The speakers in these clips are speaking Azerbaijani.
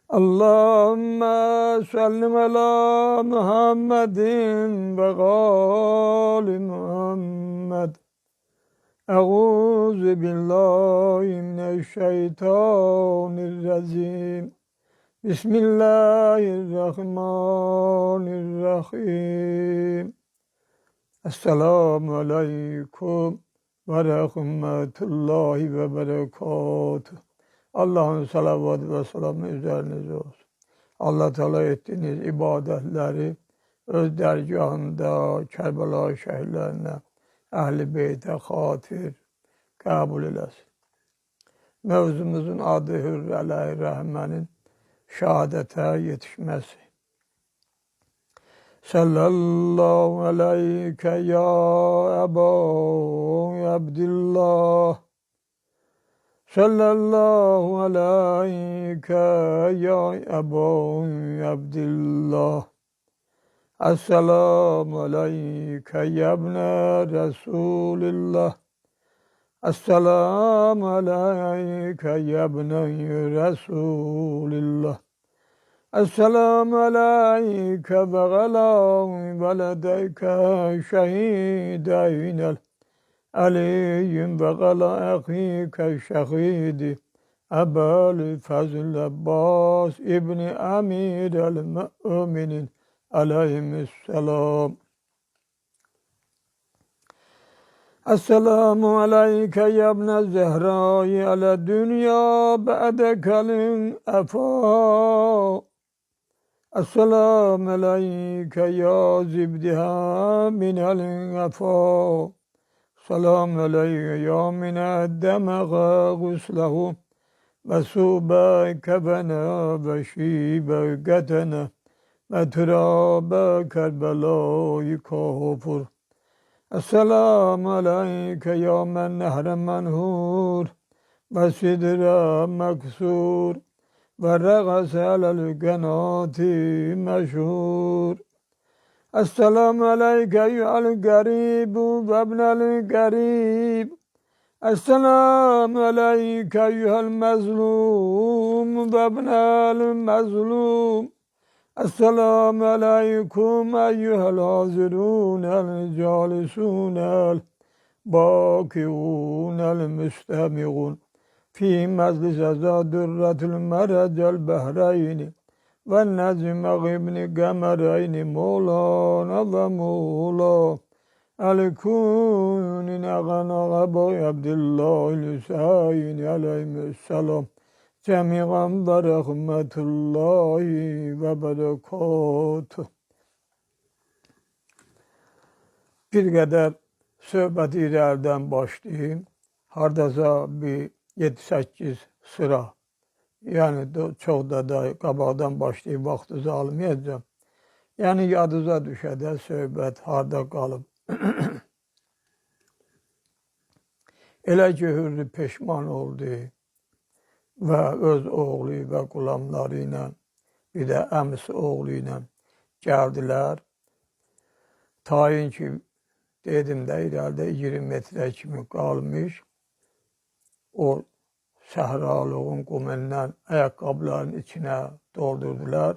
Allahümme sallim ala Muhammedin ve gali Muhammed. Euzu billahi mineşşeytanirracim. Bismillahirrahmanirrahim. Esselamu aleyküm ve rahmetullahi ve berekatuhu. Allah'ın salavatı ve selamı üzerinize olsun. Allah Teala ettiğiniz ibadetleri öz dergahında Kerbela şehirlerine, Ehl-i Beyt'e hatir kabul eylesin. Mevzumuzun adı Hürri Aleyhirrahman'ın şehadete yetişmesi. Sallallahu aleyke ya Ebu Abdillah. Sallallahu aleyke ya Ebu Abdillah. Esselamu aleyke ya ibne Resulillah. Esselamu aleyke ya ibne Resulillah. Esselamu aleyke ve ala veledeyke şehideynel aliyyim ve ala ehike şehidi Ebel Fazl Abbas İbni Amir el-Mü'minin aleyhisselam. Esselamu aleyke ya ibne Zehra'yı ala dünya ba'dekelin efa. Esselamu aleyke ya zibdiha minel efa. Selamun aleyke ya mine demege guslehu ve sube kebene ve şibe getene ve turabe kerbelâ-i kafur. Esselamu aleyke ya men nehre menhur ve sidre meksur ve regasel genati meşhur. Esselamu aleyke eyyuhel garibu ve ibnel garib. Esselamu aleyke eyyuhel mezlum ve ibnel mezlum. Esselamu aleykum eyyuhel hazirunel calisunel bakiunel müstemi'un fi meclis ezadürretül merecel behreyni ve necme ibni gemereyni Mevlana ve Mevla el-kûnin eğana Ebu Abdillahil Hüseyin aleyhisselam cemi'an ve rahmetullahi ve berekatuhu. Bir kadar söhbeti ileriden başlayayım. Hardasa bir 7-8 sıra. Yani çok da qabaqdan başlayıb vaxtınızı almayacağım. Yani yadınıza düşədə söhbət harda qalıb. Elə ki, Hürri peşman oldu və öz oğlu və qulamları ilə, bir də əmisi oğlu ilə gəldilər. Tayin ki, dedim də irəlidə 20 metrə kimi qalmış. O səhralığın qumundan ayaqqabıların içinə doldurdular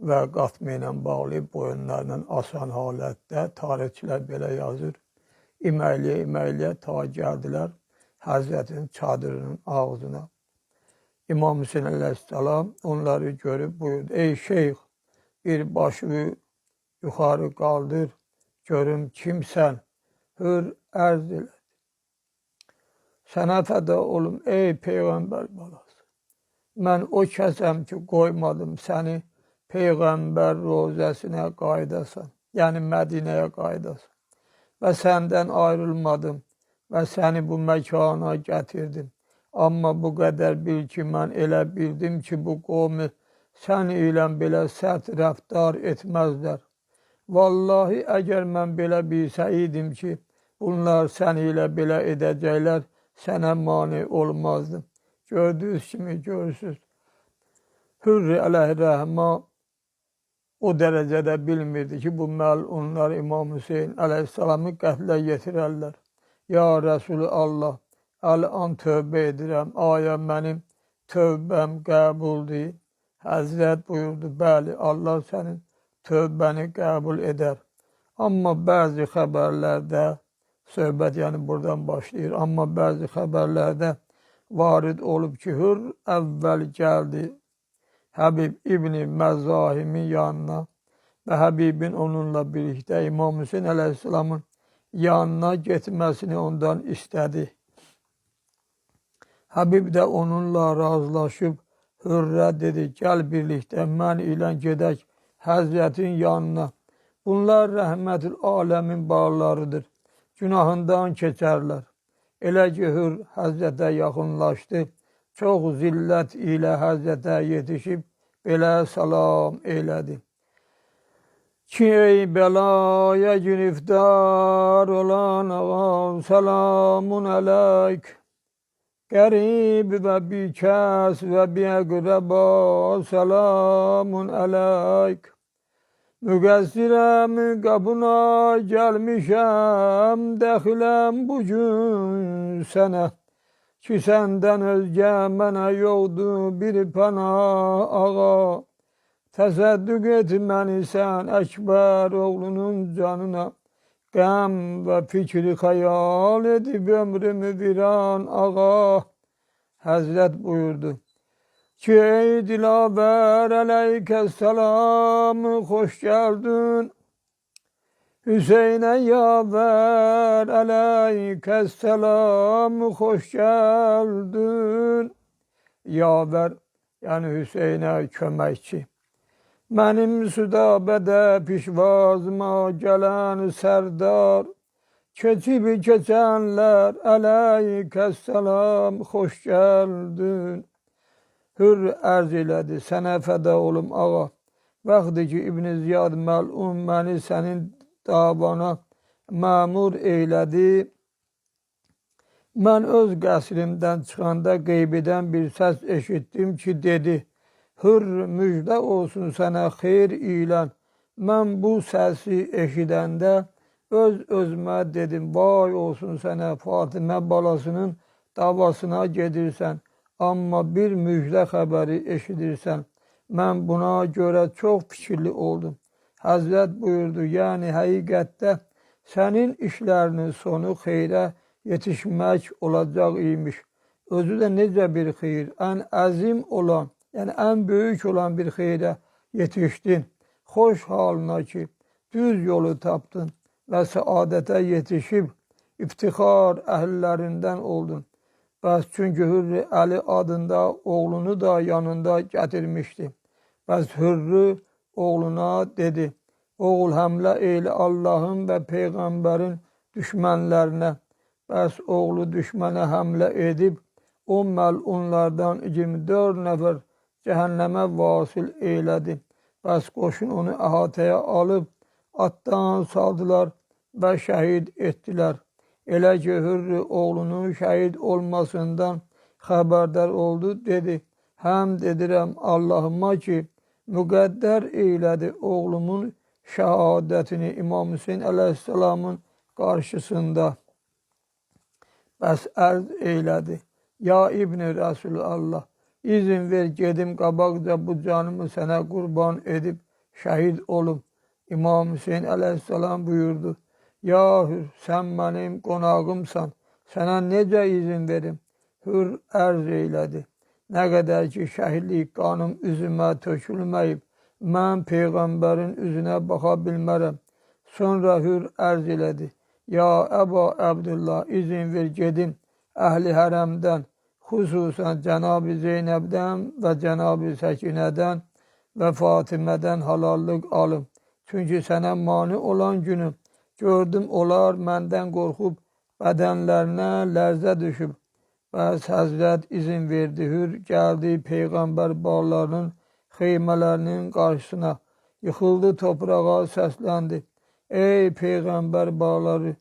və qatma ilə bağlayıb boyunlarla asan halətdə, tarixçilər belə yazır, iməkliyə ta gəldilər Həzrətin çadırının ağzına. İmam Hüseyin əleyhissalam onları görüb buyurdu, ey şeyx, bir başı yuxarı qaldır, görüm kimsən, Hür ərz elə. Sənə fəda olum, ey Peyğəmbər balası. Mən o kəsəm ki, qoymadım səni Peyğəmbər rozəsinə qaydasan, yəni Mədinəyə qaydasan. Və səndən ayrılmadım və səni bu məkana gətirdim. Amma bu qədər bil ki, mən elə bildim ki, bu qovmi sən ilə belə sərt rəftar etməzlər. Vallahi, əgər mən belə bilsəydim ki, bunlar sən ilə belə edəcəklər, sənə mani olmazdım. Gördüyünüz kimi görürsünüz. Hürri Aleyhirrahman o dərəcədə bilmirdi ki, bu məlunlar İmam Hüseyin Aleyhisselamı qətlə yetirərlər. Ya Resulallah, əl-an tövbə edirəm, aya mənim tövbəm qəbuldur. Həzrət buyurdu, bəli, Allah sənin tövbəni qəbul edər. Amma bəzi xəbərlərdə, söhbət yəni buradan başlayır, amma bəzi xəbərlərdə varid olub ki, Hür əvvəl gəldi Həbib İbni Məzahimin yanına və Həbibin onunla birlikdə İmam Hüseyin əleyhisselamın yanına getməsini ondan istədi. Həbib də onunla razılaşıb Hürrə dedi, gəl birlikdə mən ilə gedək Həzrətin yanına. Bunlar rəhmətül aləmin bağlarıdır. Günahından keçərlər. Elə ki, Hür Həzrətə yaxınlaşdı. Çox zillət ilə Həzrətə yetişib belə salam eylədi. Ki ey bəlaya giriftar olan ağa, selamun əleyk. Qərib və bikəs və biəqrəba, selamun əleyk. Müqəssirəm qapına gəlmişəm, dəxiləm bugün sənə. Ki səndən özgə mənə yoxdur bir pənah ağa. Təsəddüq et məni sən Əkbər oğlunun canına. Qəm və fikri xəyal edib ömrümü viran ağa. Həzrət buyurdu ki ey Dilavər ələykəssalam, xoş gəldin. Hüseynə yavər ələykəssalam, xoş gəldin. Yavər, yəni Hüseynə köməkçi. Mənim südabədə pişvazıma gələn sərdar, keçib keçənlər ələykəssalam, xoş gəldin. Hür ərz elədi, sənə fəda olum ağa. Vaxtı ki İbn Ziyad məlun məni sənin davana məmur eylədi. Mən öz qəsrimdən çıxanda qeybidən bir səs eşitdim ki dedi, Hür müjdə olsun sənə xeyr ilə. Mən bu səsi eşidəndə öz-özümə dedim, vay olsun sənə Fatimə balasının davasına gedirsən, amma bir müjdə xəbəri eşidirsən. Mən buna görə çox fikirli oldum. Həzrət buyurdu, yəni həqiqətdə sənin işlərinin sonu xeyrə yetişmək olacaq imiş. Özü də necə bir xeyir, ən əzim olan, yəni ən böyük olan bir xeyrə yetişdin. Xoş halına ki, düz yolu tapdın və səadətə yetişib iftixar əhəllərindən oldun. Bəs çünki Hürrü Əli adında oğlunu da yanında gətirmişdi. Bəs Hürrü oğluna dedi, oğul həmlə eylə Allahın və Peyğəmbərin düşmənlərinə. Bəs oğlu düşmənə həmlə edib, o məlunlardan 24 nəfər cəhənnəmə vasil eylədi. Bəs qoşun onu əhatəyə alıb, atdan saldılar və şəhid etdilər. Elə ki, Hürrü oğlunun şəhid olmasından xəbərdar oldu, dedi, həmd edirəm Allahıma ki, müqəddər eylədi oğlumun şəhadətini İmam Hüseyin əleyhisselamın qarşısında. Bəs ərz eylədi, ya İbn-i Rəsulallah, İzin ver gedim qabaqca bu canımı sənə qurban edib şəhid olum. İmam Hüseyin əleyhisselam buyurdu, ya Hür, sən mənim qonağımsan, sənə necə izin verim? Hür ərz eylədi, nə qədər ki şəhidlik qanım üzümə tökülməyib, mən Peyğəmbərin üzünə baxa bilmərəm. Sonra Hür ərz elədi, ya Əba Əbdullah, izin ver gedim əhli hərəmdən, xüsusən Cənab-ı Zeynəbdən və Cənab-ı Səkinədən və Fatimədən halallıq alım. Çünki sənə mani olan günü gördüm onlar məndən qorxub bədənlərinə lərzə düşüb. Bəs Həzrət izin verdi, Hür gəldi Peyğəmbər bağlarının xeymələrinin qarşısına, yıxıldı toprağa, səsləndi. Ey Peyğəmbər bağları,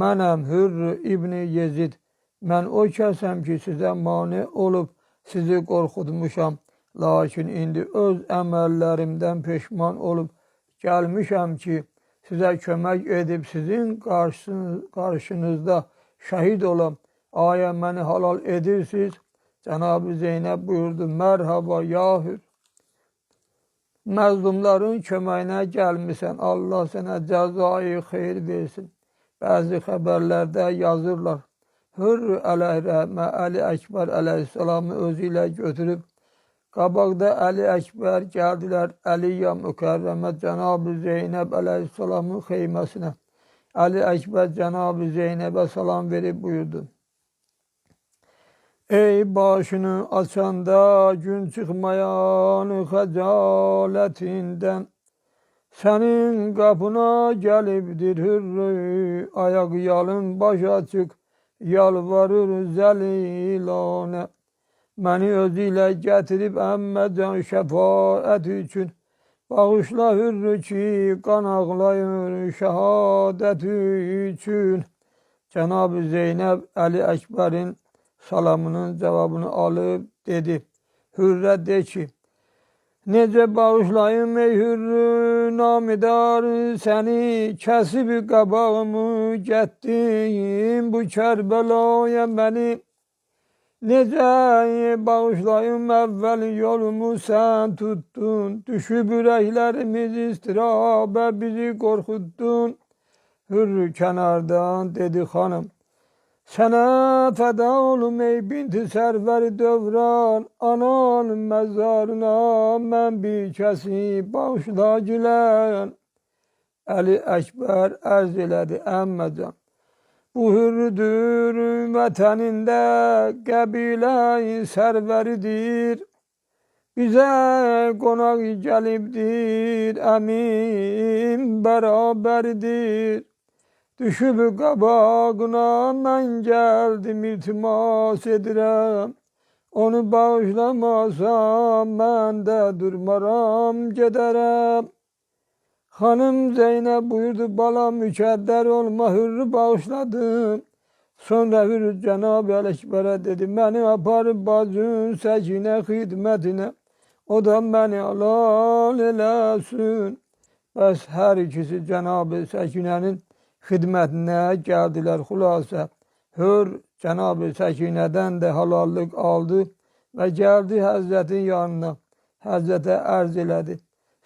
mənəm Hürr İbni Yezid. Mən o kəsəm ki, sizə mane olub, sizi qorxutmuşam. Lakin indi öz əməllərimdən peşman olub, gəlmişəm ki, sizə kömək edib sizin qarşınızda şəhid olam. Aya məni halal edirsiniz? Cənab-ı Zeynəb buyurdu, mərhaba ya Hür. Məzlumların köməyinə gəlmisən. Allah sənə cəzayı xeyir versin. Bəzi xəbərlərdə yazırlar. Hürr əleyhrəhmə Əli Əkbər əleyhissalamı özü ilə götürüb, qabaqda Əli Əkbər gəldilər Əliyyə Mükərrəmə Cənab-ı Zeynəb əleyhissalamın xeyməsinə. Əli Əkbər Cənab-ı Zeynəbə salam verib buyurdu. Ey başını açanda gün çıxmayan xəcalətindən, sənin qapına gəlibdir hürrü, ayaq yalın baş açıq, yalvarır zəlilanə. Məni özü ilə gətirib əmməcan şəfaət üçün, bağışla hürrü ki, qan ağlayır şəhadət üçün. Cənab-ı Zeynəb Əli Əkbərin salamının cavabını alıb dedi. Hürrə de ki, necə bağışlayım ey hürrü namidar səni, kəsib qabağımı getdim bu Kərbəlaya məni. Necə bağışlayım əvvəl yolumu sən tuttun, düşüb ürəklərimiz istirabə bizi qorxuttun. Hürrü kənardan dedi xanım, sənə fəda olum ey binti sərvəri dövran, anan məzarına mən bir kəsi bağışla gilən. Əli Əkbər ərz elədi, əmməcan, bu hürrüdür vətənində qəbilə sərvəridir, bizə qonaq gəlibdir, əmim bərabəridir. Düşüb qabağına mən gəldim iltimas edirəm, onu bağışlamasam mən də durmaram gedərəm. Xanım Zeynəb buyurdu, balam mükəddər olma, hürrü bağışladım. Sonra hürrü Cənab-ı Ələkbərə dedi, məni aparıb bacın Səkinə xidmətinə, o da məni alal eləsin. Bəs hər ikisi Cənab-ı Səkinənin xidmətinə gəldilər. Xülasə, hür Cənab-ı Səkinədən də halallıq aldı və gəldi Həzrətin yanına. Həzrətə ərz elədi,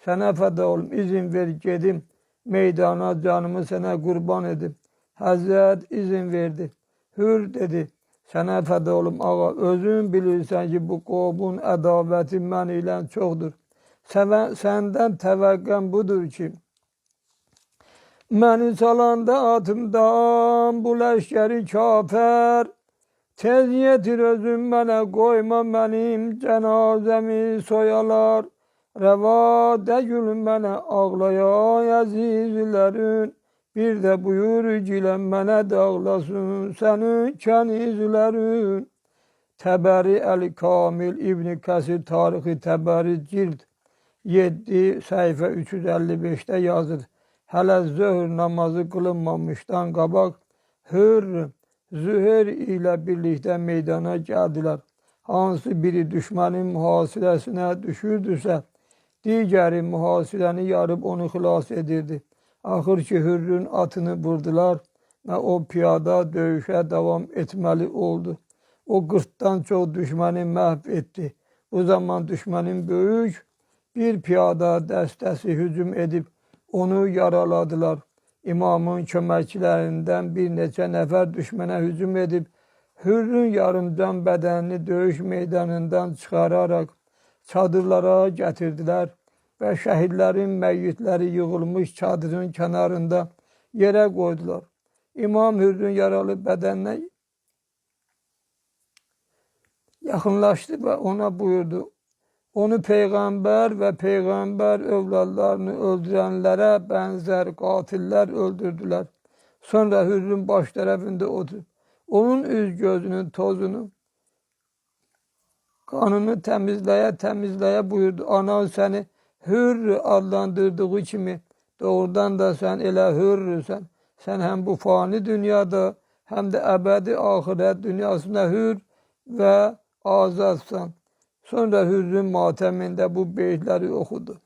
sənə fəda olum, izin ver gedim meydana, canımı sənə qurban edim. Həzrət izin verdi. Hür dedi, sənə fəda olum ağa, özün bilirsən ki, bu qovmun ədavəti mən ilə çoxdur. Səndən təvəqqəm budur ki, məni salanda atımdan bu ləşkəri kafər, tez yetir özüm mənə qoyma mənim cənazəmi soyalar. Rəva degül mənə ağlayan əzizlərin, bir də buyur gilən mənə dağlasın sənin kənizlərin. Təbəri Əl-Kamil İbn Kəsir Tarixi Təbəri cild 7 səhifə 355-də yazır. Hələ zöhr namazı qılınmamışdan qabaq hürr zühür ilə birlikdə meydana gəldilər. Hansı biri düşmənin mühasirəsinə düşürdüsə, digəri mühasirəni yarıb onu xilas edirdi. Axır ki, hürrün atını vurdular və o piyada döyüşə davam etməli oldu. O 40-dan çox düşməni məhv etdi. Bu zaman düşmənin böyük bir piyada dəstəsi hücum edib onu yaraladılar. İmamın köməkçilərindən bir neçə nəfər düşmənə hücum edib, hürrün yarımcan bədənini döyüş meydanından çıxararaq çadırlara gətirdilər və şəhidlərin məyyitləri yığılmış çadırın kənarında yerə qoydular. İmam hürrün yaralı bədəninə yaxınlaşdı və ona buyurdu, onu Peyğəmbər və Peyğəmbər övladlarını öldürənlərə bənzər qatillər öldürdülər. Sonra hürrün baş tərəfində oturub, onun üz gözünün tozunu, qanını təmizləyə buyurdu. Anan səni hürr adlandırdığı kimi doğrudan da sən elə hürrüsən. Sən həm bu fani dünyada, həm də əbədi axirət dünyasında hürr və azadsan. Sonra hürrün matəmində bu beytləri oxudu.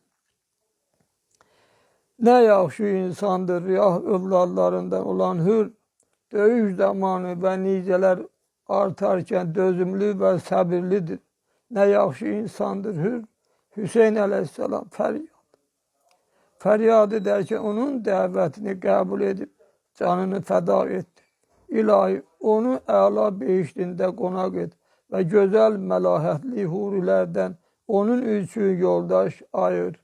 Nə yaxşı insandır ya övladlarından olan hürr, döyüş zamanı və nicələr artarkən dözümlü və səbirlidir. Nə yaxşı insandır hürr, Hüseyin aleyhisselam feryat ederken onun davetini kabul edip canını feda etti. İlahi onu âlâ behiştinde konak et ve güzel melahətli hurilerden onun için yoldaş ayır.